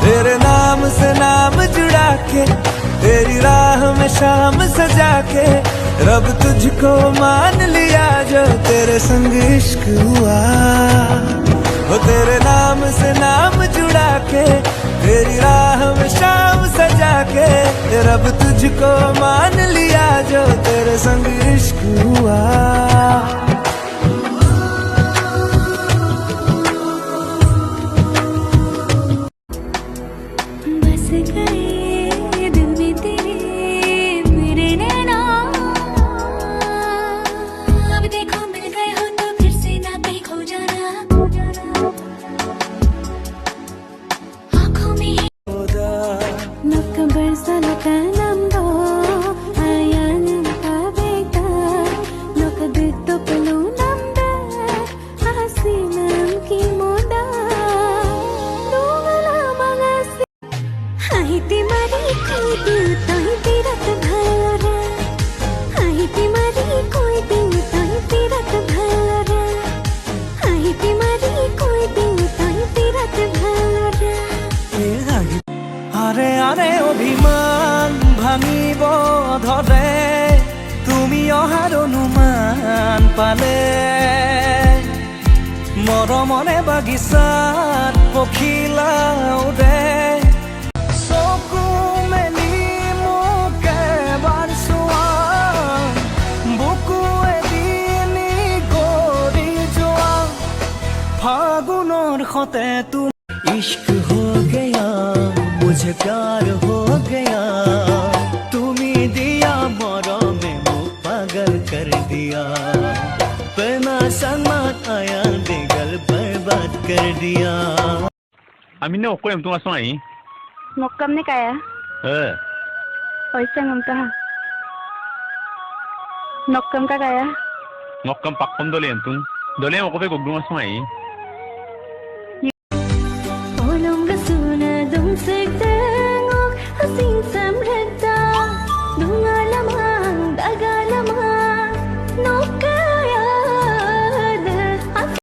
तेरे नाम से नाम जुड़ा के, तेरी राह में शाम सजा के, रब तुझको मान लिया जो तेरे संग इश्क हुआ। वो तेरे नाम से नाम जुड़ा के, तेरी राह में शाम सजा के, रब तुझको मान लिया जो तेरे संग इश्क हुआ। बस गए दिल में तेरे मेरे नैना, अब देखो मिल गए हो तो फिर से ना कहीं खो जाना। आँखों में नक बरसा लगा नंदो आयान का बेटा, नक दे तो पलो नंदे हंसी नाम की मोड़ा दोगला मगसी। हाइती मारी कोई दिल ताही तीरथ भालो रे, हाइती मारी कोई दिल ताही तीरथ भालो रे, हाइती मारी कोई दिल ताही तीरथ भालो रे। আরে আরে অভিমান ভাঙিব ধৰে, তুমি অহাৰ অনুমান পালে, মৰমৰে বাগিচাত পখিলা উৰে, চকু মেলি মোক এবাৰ চোৱা, বুকু এদিন গৰি যোৱা, ফাগুনৰ সতে তুমি ইश्क हो गया, मुझे प्यार हो गया, तुम्हें दिया मोरों में मुँह पागल कर दिया, पना संगत आया दिगल बर्बाद कर दिया। Amin na ako yung tungas mo ay. Ngokam ni kaya? Oisa ngam ka. Ngokam ka kaya? Ngokam pakpon dole yung tung. Dole yung ako pa kugdungas mo ay. Olong gasuna dong segde